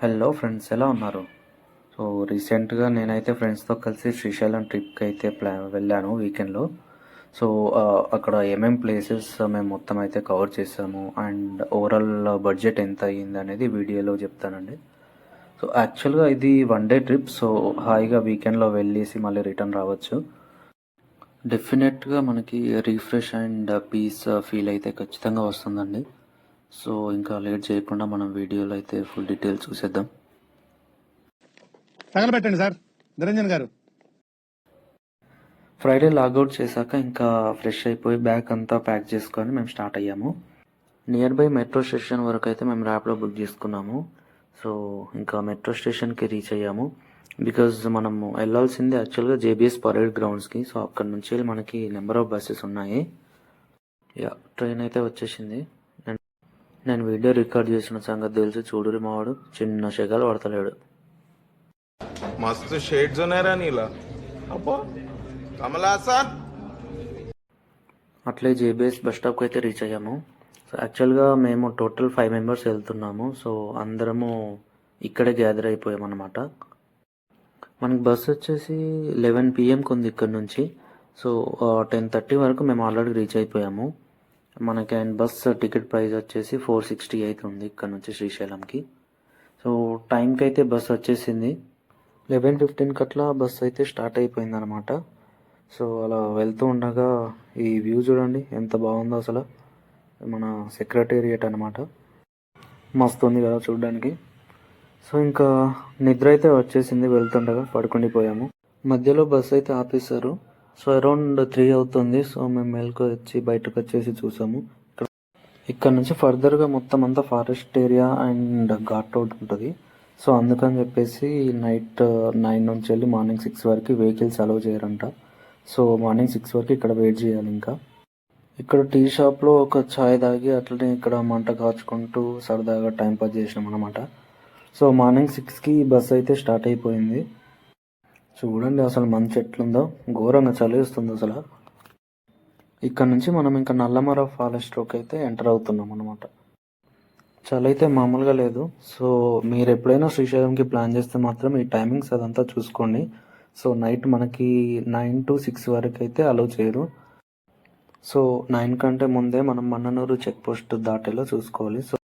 Hello friends, ఎలా ఉన్నారు? So రీసెంట్గా నేనైతే ఫ్రెండ్స్తో కలిసి శ్రీశైలం ట్రిప్కి అయితే వెళ్ళాను వీకెండ్లో. సో అక్కడ ఏమేం ప్లేసెస్ మేము మొత్తం అయితే కవర్ చేసాము అండ్ ఓవరాల్ బడ్జెట్ ఎంత అయ్యింది అనేది వీడియోలో చెప్తానండి. సో యాక్చువల్గా ఇది 1 డే ట్రిప్. సో హాయిగా వీకెండ్లో వెళ్ళేసి మళ్ళీ రిటర్న్ రావచ్చు. డెఫినెట్గా మనకి రీఫ్రెష్ అండ్ పీస్ ఫీల్ అయితే ఖచ్చితంగా వస్తుందండి. సో ఇంకా లేట్ చేయకుండా మనం వీడియోలో అయితే ఫుల్ డీటెయిల్స్ చూసేద్దాం. తగలబెట్టండి సార్ నిరంజన్ గారు. ఫ్రైడే లాగౌట్ చేశాక ఇంకా ఫ్రెష్ అయిపోయి బ్యాగ్ అంతా ప్యాక్ చేసుకొని మేము స్టార్ట్ అయ్యాము. నియర్ బై మెట్రో స్టేషన్ వరకు అయితే మేము ర్యాప్లో బుక్ చేసుకున్నాము. సో ఇంకా మెట్రో స్టేషన్కి రీచ్ అయ్యాము. బికాజ్ మనము వెళ్ళాల్సింది యాక్చువల్గా జేబీఎస్ పరేడ్ గ్రౌండ్స్కి. సో అక్కడ నుంచి మనకి నెంబర్ ఆఫ్ బస్సెస్ ఉన్నాయి. ట్రైన్ అయితే వచ్చేసింది. నేను వీడియో రికార్డ్ చేసిన సంగతి తెలిసి చూడురి మావాడు చిన్న షెగాలు పడతలేడు. मस्त शेड जो नाही राणीला अप्पो कमला हासन అట్లే జేబీఎస్ బస్ స్టాప్కి అయితే రీచ్ అయ్యాము. సో యాక్చువల్గా మేము టోటల్ 5 మెంబర్స్ వెళ్తున్నాము. సో అందరము ఇక్కడే గ్యాదర్ అయిపోయాం అన్నమాట. మనకి బస్ వచ్చేసి 11 PM ఉంది ఇక్కడ నుంచి. సో 10:30 వరకు మేము ఆల్రెడీ రీచ్ అయిపోయాము. మనకి అండ్ బస్ టికెట్ ప్రైస్ వచ్చేసి 460 అయితే ఉంది ఇక్కడ నుంచి శ్రీశైలంకి. సో టైంకి అయితే బస్ వచ్చేసింది. 11:15 అట్లా బస్ అయితే స్టార్ట్ అయిపోయింది అనమాట. సో అలా వెళ్తూ ఉండగా ఈ వ్యూ చూడండి ఎంత బాగుందో అసలు. మన సెక్రటేరియట్ అనమాట. మస్తు ఉంది కదా చూడడానికి. సో ఇంకా నిద్ర అయితే వచ్చేసింది. వెళ్తుండగా పడుకుండిపోయాము. మధ్యలో బస్ అయితే ఆపేశారు. సో అరౌండ్ 3 అవుతుంది. సో మేము మెలకు వచ్చి బయటకు వచ్చేసి చూసాము. ఇక్కడ నుంచి ఫర్దర్గా మొత్తం అంతా forest area and ghat road ఉంటుంది. సో అందుకని చెప్పేసి నైట్ 9 నుంచి వెళ్ళి మార్నింగ్ 6 వరకు వెహికల్స్ అలౌ చేయరంట. సో మార్నింగ్ 6 వరకు ఇక్కడ వెయిట్ చేయాలి. ఇంకా ఇక్కడ టీ షాప్లో ఒక ఛాయ్ తాగి అట్లనే ఇక్కడ మంట కాచుకుంటూ సరదాగా టైం పాస్ చేసినాం అనమాట. సో మార్నింగ్ 6కి బస్ అయితే స్టార్ట్ అయిపోయింది. చూడండి అసలు మంచు ఎట్లుందో, ఘోరంగా చలిస్తుంది అసలు. ఇక్కడ నుంచి మనం ఇంకా నల్లమర ఫారెస్ట్లోకి అయితే ఎంటర్ అవుతున్నాం అనమాట. చలి అయితే మామూలుగా లేదు. సో మీరు ఎప్పుడైనా శ్రీశైలంకి ప్లాన్ చేస్తే మాత్రం ఈ టైమింగ్స్ అదంతా చూసుకోండి. సో నైట్ మనకి 9 to 6 వరకు అయితే అలౌ చేయరు. సో 9 కంటే ముందే మనం మన్ననూరు చెక్ పోస్ట్ దాటేలా చూసుకోవాలి. సో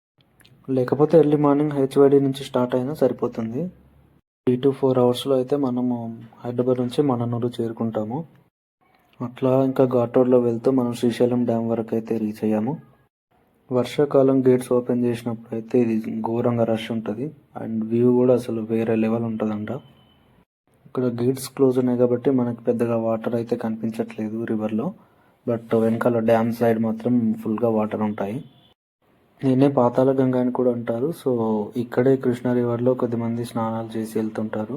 లేకపోతే ఎర్లీ మార్నింగ్ హెచ్వైడి నుంచి స్టార్ట్ అయినా సరిపోతుంది. 3 to 4 అవర్స్లో అయితే మనము హైదరాబాద్ నుంచి మన్ననూరు చేరుకుంటాము. అట్లా ఇంకా ఘాట్ రోడ్లో వెళ్తూ మనం శ్రీశైలం డ్యామ్ వరకు అయితే రీచ్ అయ్యాము. వర్షాకాలం గేట్స్ ఓపెన్ చేసినప్పుడు అయితే ఇది ఘోరంగా రష్ ఉంటుంది అండ్ వ్యూ కూడా అసలు వేరే లెవెల్ ఉంటుందంట. ఇక్కడ గేట్స్ క్లోజ్ ఉన్నాయి కాబట్టి మనకి పెద్దగా వాటర్ అయితే కనిపించట్లేదు రివర్లో. బట్ వెనకాల డ్యామ్ సైడ్ మాత్రం ఫుల్గా వాటర్ ఉంటాయి. దీన్నే పాతాళ గంగ అని కూడా అంటారు. సో ఇక్కడే కృష్ణా రివర్లో కొద్దిమంది స్నానాలు చేసి వెళ్తుంటారు.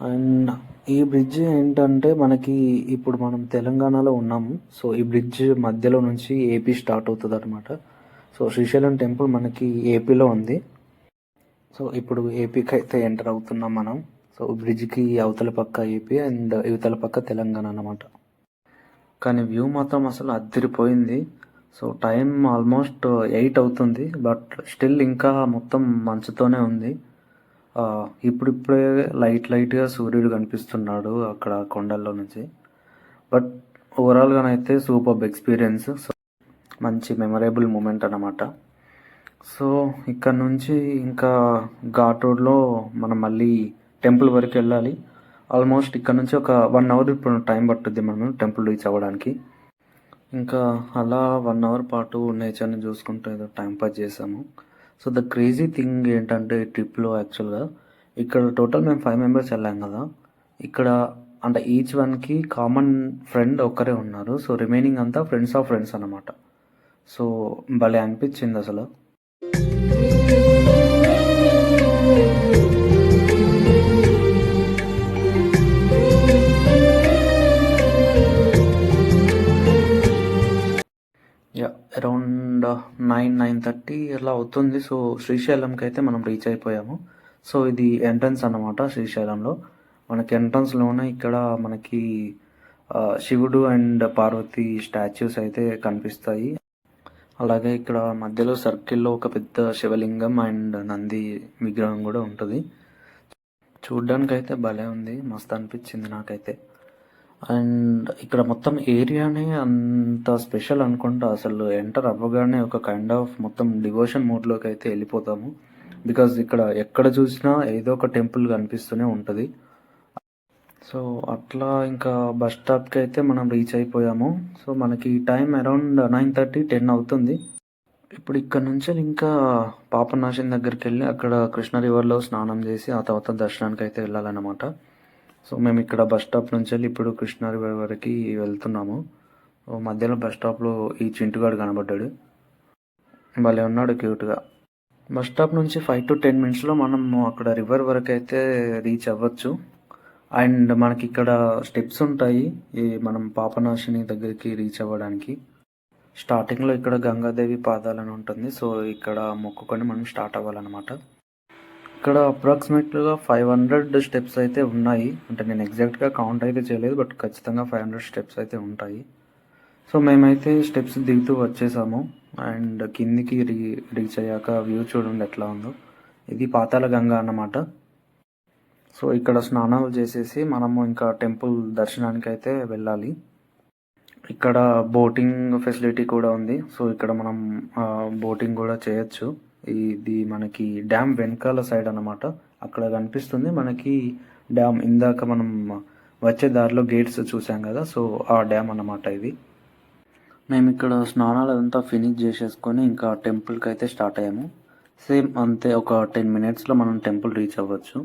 అండ్ ఈ బ్రిడ్జ్ ఏంటంటే మనకి ఇప్పుడు మనం తెలంగాణలో ఉన్నాము. సో ఈ బ్రిడ్జ్ మధ్యలో నుంచి ఏపీ స్టార్ట్ అవుతుంది అనమాట. సో శ్రీశైలం టెంపుల్ మనకి ఏపీలో ఉంది. సో ఇప్పుడు ఏపీకి అయితే ఎంటర్ అవుతున్నాం మనం. సో బ్రిడ్జ్కి అవతల పక్క ఏపీ అండ్ ఇవతల పక్క తెలంగాణ అన్నమాట. కానీ వ్యూ మాత్రం అసలు అదిరిపోయింది. సో టైం ఆల్మోస్ట్ 8 అవుతుంది. బట్ స్టిల్ ఇంకా మొత్తం మంచుతోనే ఉంది. ఇప్పుడిప్పుడే లైట్గా సూర్యుడు కనిపిస్తున్నాడు అక్కడ కొండల్లో నుంచి. బట్ ఓవరాల్గానైతే సూపర్ ఎక్స్పీరియన్స్. సో మంచి మెమరబుల్ మూమెంట్ అన్నమాట. సో ఇక్కడ నుంచి ఇంకా ఘాట్ రోడ్లో మనం మళ్ళీ టెంపుల్ వరకు వెళ్ళాలి. ఆల్మోస్ట్ ఇక్కడ నుంచి ఒక 1 అవర్ ఇప్పుడు టైం పట్టుద్ది మనం టెంపుల్ రీచ్ అవ్వడానికి. ఇంకా అలా 1 అవర్ పాటు నేచర్ని చూసుకుంటూ ఏదో టైం పాస్ చేసాము. సో ద క్రేజీ థింగ్ ఏంటంటే ఈ ట్రిప్లో యాక్చువల్గా ఇక్కడ టోటల్ మేము 5 మెంబర్స్ వెళ్ళాం కదా. ఇక్కడ అంటే ఈచ్ వన్కి కామన్ ఫ్రెండ్ ఒక్కరే ఉన్నారు. సో రిమైనింగ్ అంతా ఫ్రెండ్స్ ఆఫ్ ఫ్రెండ్స్ అన్నమాట. సో భలే అనిపించింది అసలు. అరౌండ్ 9-9:30 ఇలా అవుతుంది. సో శ్రీశైలంకి అయితే మనం రీచ్ అయిపోయాము. సో ఇది ఎంట్రన్స్ అన్నమాట. శ్రీశైలంలో మనకి ఎంట్రన్స్లోనే ఇక్కడ మనకి శివుడు అండ్ పార్వతి స్టాచ్యూస్ అయితే కనిపిస్తాయి. అలాగే ఇక్కడ మధ్యలో సర్కిల్‌లో ఒక పెద్ద శివలింగం అండ్ నంది విగ్రహం గూడా ఉంటది. చూడ్డానికైతే భలే ఉంది. మస్తు అనిపిచ్చింది నాకైతే. అండ్ ఇక్కడ మొత్తం ఏరియానే అంత స్పెషల్ అనుకుంటా. అసలు ఎంటర్ అవ్వగానే ఒక కైండ్ ఆఫ్ మొత్తం డివోషన్ మోడ్‌లోకి అయితే ఎళ్ళిపోతాము. బికాజ్ ఇక్కడ ఎక్కడ చూసినా ఏదో ఒక టెంపుల్ కనిపిస్తూనే ఉంటది. సో, అట్లా ఇంకా బస్ స్టాప్‌కి అయితే మనం రీచ్ అయిపోయాము. సో, మనకి టైం అరౌండ్ 9:30, 10 అవుతుంది. ఇప్పుడు ఇక్కడ నుంచెల్లి ఇంకా పాపనాశనం దగ్గరికెళ్ళి అక్కడ కృష్ణ రివర్‌లో స్నానం చేసి ఆ తర్వాత దర్శనానికైతే వెళ్ళాలన్నమాట. సో, మేము ఇక్కడ బస్ స్టాప్ నుంచెల్లి ఇప్పుడు కృష్ణ రివర్ వరకి వెళ్తున్నాము. సో, మధ్యలో బస్ స్టాప్‌లో ఈ చింటుగాడు కనపడ్డాడు. భలే ఉన్నాడు క్యూట్‌గా. బస్ స్టాప్ నుంచి 5-10 మినిట్స్‌లో మనము అక్కడ రివర్ వరకైతే రీచ్ అవ్వచ్చు. అండ్ మనకిక్కడ స్టెప్స్ ఉంటాయి. ఈ మనం పాపనాశిని దగ్గరికి రీచ్ అవ్వడానికి. స్టార్టింగ్‌లో ఇక్కడ గంగాదేవి పాదాలని ఉంటుంది. సో, ఇక్కడ మొక్కుకొని మనం స్టార్ట్ అవ్వాలన్నమాట. ఇక్కడ అప్రాక్సిమేట్‌గా 500 స్టెప్స్ అయితే ఉన్నాయి. అంటే నేను ఎగ్జాక్ట్‌గా కౌంట్ అయితే చేయలేదు. బట్ ఖచ్చితంగా 500 స్టెప్స్ అయితే ఉంటాయి. సో, మేమైతే స్టెప్స్ దిగుతూ వచ్చేసాము. అండ్ కిందికి రీచ్ అయ్యాక వ్యూ చూడండి ఎట్లా ఉందో. ఇది పాతాళ గంగ అన్నమాట. సో, ఇక్కడ స్నానాలు చేసేసి మనము ఇంకా టెంపుల్ దర్శనానికైతే వెళ్ళాలి. ఇక్కడ బోటింగ్ ఫెసిలిటీ కూడా ఉంది. సో, ఇక్కడ మనం బోటింగ్ కూడా చేయొచ్చు. ఇది మనకి డ్యామ్ వెనకాల సైడ్ అన్నమాట. అక్కడ కనిపిస్తుంది మనకి డ్యామ్. ఇందాక మనం వచ్చే దారిలో గేట్స్ చూసాం కదా! సో, ఆ డ్యామ్ అన్నమాట ఇది. మేమిక్కడ స్నానాలు అదంతా ఫినిష్ చేసేసుకొని ఇంకా టెంపుల్‌కైతే స్టార్ట్ అయ్యాము. సేమ్ అంతే ఒక 10 మినిట్స్‌లో మనం టెంపుల్ రీచ్ అవ్వచ్చు.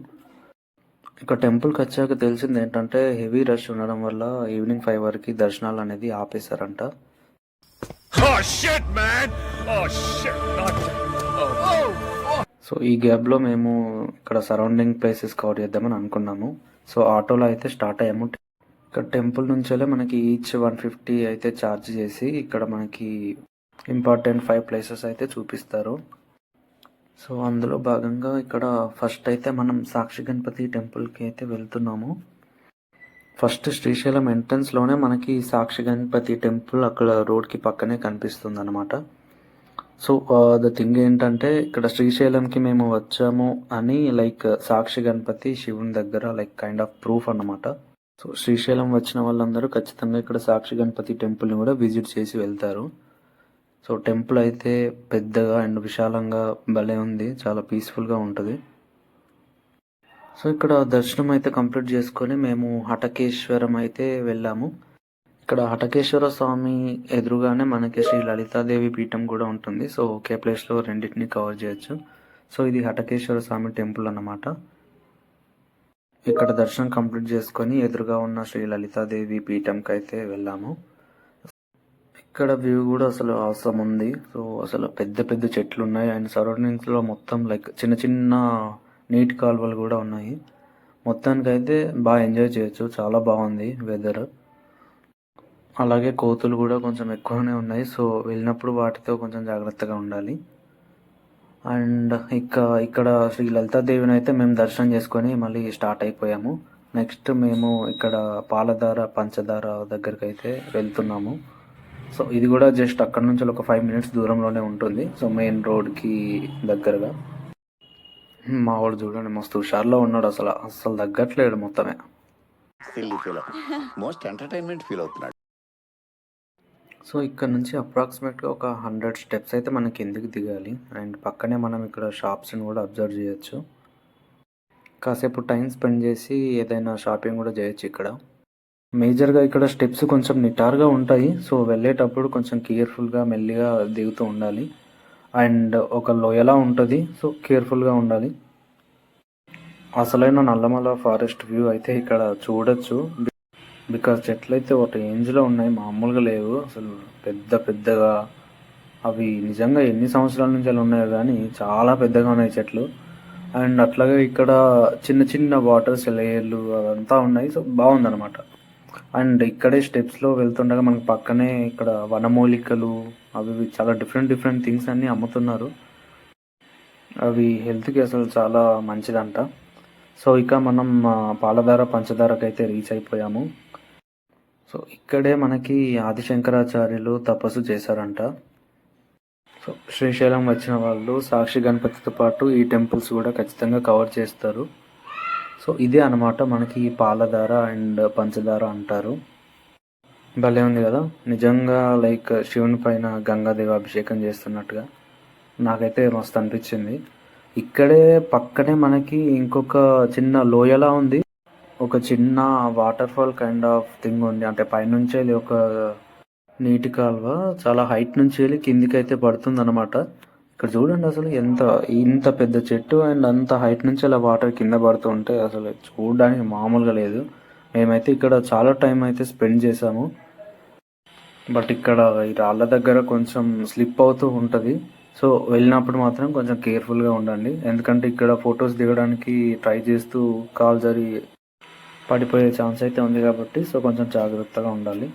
ఇక టెంపుల్‌కొచ్చాక తెలిసిందేంటంటే హెవీ రష్ ఉండడం వల్ల ఈవినింగ్ 5 వరకి దర్శనాలనేది ఆపేశారంట. Oh shit, man! Oh shit! Not. Oh. So, ఈ గ్యాప్‌లో మేము ఇక్కడ సరౌండింగ్ ప్లేసెస్ కవర్ చేద్దామని అనుకున్నాము. సో, ఆటోలో అయితే స్టార్ట్ అయ్యాము. ఇక్కడ టెంపుల్ నుంచెల్లి మనకి ఈచ్ 150 అయితే ఛార్జ్ చేసి ఇక్కడ మనకి ఇంపార్టెంట్ 5 ప్లేసెస్ అయితే చూపిస్తారు. సో, అందులో భాగంగా ఇక్కడ ఫస్ట్ అయితే మనం సాక్షి గణపతి టెంపుల్‌కి అయితే వెళ్తున్నాము. ఫస్ట్ శ్రీశైలం ఎంట్రన్స్‌లోనే మనకి సాక్షి గణపతి టెంపుల్ అక్కడ రోడ్‌కి పక్కనే కనిపిస్తుందన్నమాట. సో, ద థింగ్ ఏంటంటే ఇక్కడ శ్రీశైలంకి మేము వచ్చాము అని లైక్ సాక్షి గణపతి శివుని దగ్గర లైక్ కైండ్ ఆఫ్ ప్రూఫ్ అన్నమాట. సో, శ్రీశైలం వచ్చిన వాళ్ళందరూ ఖచ్చితంగా ఇక్కడ సాక్షి గణపతి టెంపుల్‌ని కూడా విజిట్ చేసి వెళ్తారు. సో, టెంపుల్ అయితే పెద్దగా అండ్ విశాలంగా భలే ఉంది. చాలా పీస్‌ఫుల్‌గా ఉంటది. సో, ఇక్కడ దర్శనం అయితే కంప్లీట్ చేసుకొని మేము హటకేశ్వరం అయితే వెళ్ళాము. ఇక్కడ హటకేశ్వర స్వామి ఎదురుగానే మనకి శ్రీ లలితాదేవి పీఠం కూడా ఉంటుంది. సో, ఒకే ప్లేస్‌లో రెండిటిని కవర్ చేయొచ్చు. సో, ఇది హటకేశ్వర స్వామి టెంపుల్ అన్నమాట. ఇక్కడ దర్శనం కంప్లీట్ చేసుకొని ఎదురుగా ఉన్న శ్రీ లలితాదేవి పీఠంకైతే వెళ్ళాము. ఇక్కడ వ్యూ కూడా అసలు ఆసమ్ ఉంది. సో, అసలు పెద్ద పెద్ద చెట్లు ఉన్నాయి. అండ్ సరౌండింగ్స్‌లో మొత్తం లైక్ చిన్న చిన్న నీటి కాలువలు కూడా ఉన్నాయి. మొత్తానికైతే బాగా ఎంజాయ్ చేయొచ్చు. చాలా బాగుంది వెదర్. అలాగే కోతులు కూడా కొంచెం ఎక్కువనే ఉన్నాయి. సో, వెళ్ళినప్పుడు వాటితో కొంచెం జాగ్రత్తగా ఉండాలి. అండ్ ఇక్కడ శ్రీ లలితాదేవిని అయితే మేము దర్శనం చేసుకొని మళ్ళీ స్టార్ట్ అయిపోయాము. నెక్స్ట్ మేము ఇక్కడ పాలధార, పంచదార దగ్గరకైతే వెళ్తున్నాము. సో, ఇది కూడా జస్ట్ అక్కడ నుంచి ఒక 5 మినిట్స్ దూరంలోనే ఉంటుంది. సో, మెయిన్ రోడ్‌కి దగ్గరగా. మా వాడు చూడండి మస్తు హుషారులో ఉన్నాడు. అస్సలు తగ్గట్లేడు మొత్తమే. Silly feel most entertainment feel అవుతున్నాడు. సో, ఇక్కడ నుంచి అప్రాక్సిమేట్‌గా ఒక 100 స్టెప్స్ అయితే మనం కిందకి దిగాలి. అండ్ పక్కనే మనం ఇక్కడ షాప్స్‌ని కూడా అబ్జర్వ్ చేయొచ్చు. కాసేపు టైం స్పెండ్ చేసి ఏదైనా షాపింగ్ కూడా చేయొచ్చు ఇక్కడ. మేజర్‌గా ఇక్కడ స్టెప్స్ కొంచెం నిటారుగా ఉంటాయి. సో, వెళ్ళేటప్పుడు కొంచెం కేర్‌ఫుల్‌గా మెల్లిగా దిగుతూ ఉండాలి. అండ్ ఒక లోయలా ఉంటది. సో, కేర్‌ఫుల్‌గా ఉండాలి. అసలైన నల్లమల ఫారెస్ట్ వ్యూ అయితే ఇక్కడ చూడొచ్చు. బికాజ్ చెట్లయితే ఒక రేంజ్‌లో ఉన్నాయి. మామూలుగా లేవు. అసలు పెద్ద పెద్దగా అవి నిజంగా ఎన్ని సంవత్సరాల నుంచి అలా ఉన్నాయో గానీ చాలా పెద్దగా ఉన్నాయి చెట్లు. అండ్ అట్లాగే ఇక్కడ చిన్న చిన్న వాటర్ సెలయేర్లు అదంతా ఉన్నాయి. సో, బాగుందన్నమాట. అండ్ ఇక్కడే స్టెప్స్‌లో వెళ్తుండగా మనకు పక్కనే ఇక్కడ వనమూలికలు అవి ఇవి చాలా డిఫరెంట్ థింగ్స్ అన్నీ అమ్ముతున్నారు. అవి హెల్త్‌కి అసలు చాలా మంచిదంట. సో, ఇక మనం పాలధార, పంచదారకైతే రీచ్ అయిపోయాము. సో, ఇక్కడే మనకి ఆదిశంకరాచార్యులు తపస్సు చేశారంట. సో శ్రీశైలం వచ్చిన వాళ్ళు సాక్షి గణపతితో పాటు ఈ టెంపుల్స్ కూడా ఖచ్చితంగా కవర్ చేస్తారు. సో ఇదే అన్నమాట మనకి పాలధార అండ్ పంచదార అంటారు. భలే ఉంది కదా, నిజంగా లైక్ శివుని పైన గంగాదేవి అభిషేకం చేస్తున్నట్టుగా నాకైతే మస్తు అనిపించింది. ఇక్కడే పక్కనే మనకి ఇంకొక చిన్న లోయలా ఉంది, ఒక చిన్న water fall kind of thing ఉంది. అంటే పైనుంచి వెళ్ళి ఒక నీటి కాలువ చాలా హైట్ నుంచి వెళ్ళి కిందికి అయితే పడుతుంది అనమాట. ఇక్కడ చూడండి అసలు ఇంత పెద్ద చెట్టు అండ్ అంత హైట్ నుంచి అలా వాటర్ కింద పడుతూ ఉంటే అసలు చూడడానికి మామూలుగా లేదు. మేమైతే ఇక్కడ చాలా టైం అయితే స్పెండ్ చేసాము. బట్ ఇక్కడ ఈ రాళ్ళ దగ్గర కొంచెం స్లిప్ అవుతూ ఉంటుంది. సో వెళ్ళినప్పుడు మాత్రం కొంచెం కేర్ఫుల్గా ఉండండి, ఎందుకంటే ఇక్కడ ఫొటోస్ దిగడానికి ట్రై చేస్తూ కాల్ జరి పడిపోయే ఛాన్స్ అయితే ఉంది కాబట్టి సో కొంచెం జాగ్రత్తగా ఉండాలి.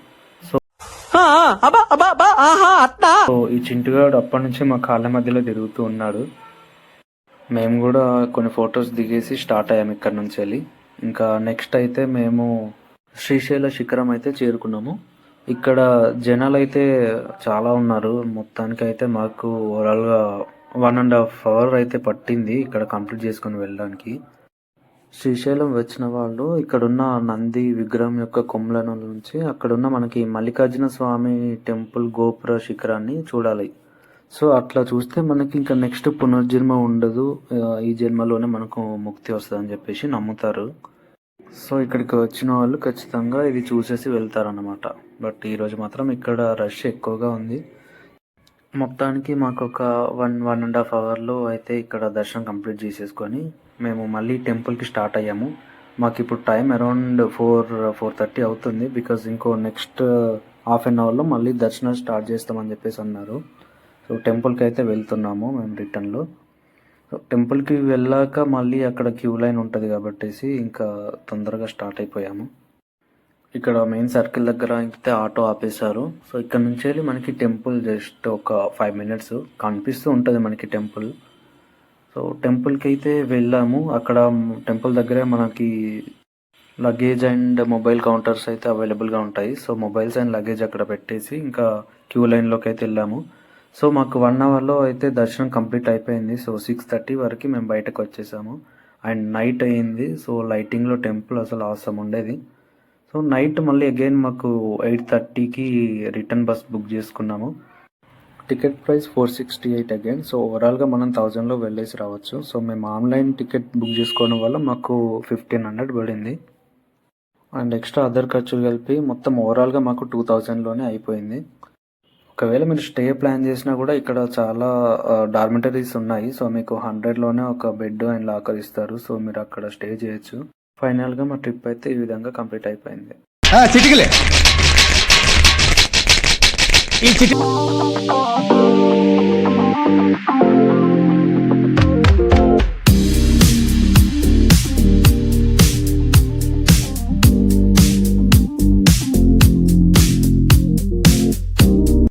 సో ఈ చింటుగాడు అప్పటి నుంచి మా కాళ్ళ మధ్యలో తిరుగుతూ ఉన్నాడు. మేము కూడా కొన్ని ఫొటోస్ దిగేసి స్టార్ట్ అయ్యాము ఇక్కడ నుంచి వెళ్ళి. ఇంకా నెక్స్ట్ అయితే మేము శ్రీశైల శిఖరం అయితే చేరుకున్నాము. ఇక్కడ జనాలు అయితే చాలా ఉన్నారు. మొత్తానికి అయితే మాకు ఓవరాల్గా 1.5 అవర్ అయితే పట్టింది ఇక్కడ కంప్లీట్ చేసుకొని వెళ్ళడానికి. శ్రీశైలం వచ్చిన వాళ్ళు ఇక్కడున్న నంది విగ్రహం యొక్క కొమ్ముల నుంచి అక్కడున్న మనకి మల్లికార్జున స్వామి టెంపుల్ గోపుర శిఖరాన్ని చూడాలి. సో అట్లా చూస్తే మనకి ఇంకా నెక్స్ట్ పునర్జన్మ ఉండదు, ఈ జన్మలోనే మనకు ముక్తి వస్తుంది అని చెప్పేసి నమ్ముతారు. సో ఇక్కడికి వచ్చిన వాళ్ళు ఖచ్చితంగా ఇది చూసేసి వెళ్తారన్నమాట. బట్ ఈరోజు మాత్రం ఇక్కడ రష్ ఎక్కువగా ఉంది. మొత్తానికి మాకు ఒక 1.5 అవర్లో అయితే ఇక్కడ దర్శనం కంప్లీట్ చేసేసుకొని మేము మళ్ళీ టెంపుల్కి స్టార్ట్ అయ్యాము. మాకు ఇప్పుడు టైం అరౌండ్ 4:30 అవుతుంది. బికాజ్ ఇంకో నెక్స్ట్ హాఫ్ అన్ అవర్లో మళ్ళీ దర్శనం స్టార్ట్ చేస్తామని చెప్పేసి అన్నారు. సో టెంపుల్కి అయితే వెళ్తున్నాము మేము రిటర్న్లో. సో టెంపుల్కి వెళ్ళాక మళ్ళీ అక్కడ క్యూ లైన్ ఉంటుంది కాబట్టి ఇంకా తొందరగా స్టార్ట్ అయిపోయాము. ఇక్కడ మెయిన్ సర్కిల్ దగ్గర అయితే ఆటో ఆపేశారు. సో ఇక్కడ నుంచి వెళ్ళి మనకి టెంపుల్ జస్ట్ ఒక 5 minutes కనిపిస్తూ ఉంటుంది మనకి టెంపుల్. సో టెంపుల్కి అయితే వెళ్ళాము. అక్కడ టెంపుల్ దగ్గరే మనకి లగేజ్ అండ్ మొబైల్ కౌంటర్స్ అయితే అవైలబుల్గా ఉంటాయి. సో మొబైల్స్ అండ్ లగేజ్ అక్కడ పెట్టేసి ఇంకా క్యూ లైన్లోకి అయితే వెళ్ళాము. సో మాకు 1 అవర్లో అయితే దర్శనం కంప్లీట్ అయిపోయింది. సో 6:30 వరకు మేము బయటకు వచ్చేసాము. అండ్ నైట్ అయ్యింది. సో లైటింగ్లో టెంపుల్ అసలు అవసరం ఉండేది. సో నైట్ మళ్ళీ అగైన్ మాకు 8:30కి రిటర్న్ బస్ బుక్ చేసుకున్నాము. Ticket price 468 again. సో ఓవరాల్గా మనం 1000లో వెళ్ళేసి రావచ్చు. సో మేము ఆన్లైన్ టికెట్ బుక్ చేసుకోవడం వల్ల మాకు 1500 పడింది. అండ్ ఎక్స్ట్రా అదర్ ఖర్చులు కలిపి మొత్తం ఓవరాల్గా మాకు 2000లోనే అయిపోయింది. ఒకవేళ మీరు స్టే ప్లాన్ చేసినా కూడా ఇక్కడ చాలా డార్మిటరీస్ ఉన్నాయి. సో మీకు 100లోనే ఒక బెడ్ అండ్ లాకర్ ఇస్తారు. సో మీరు అక్కడ స్టే చేయొచ్చు. ఫైనల్గా మా ట్రిప్ అయితే ఈ విధంగా కంప్లీట్ అయిపోయింది. చిటికలే ఈ చిటి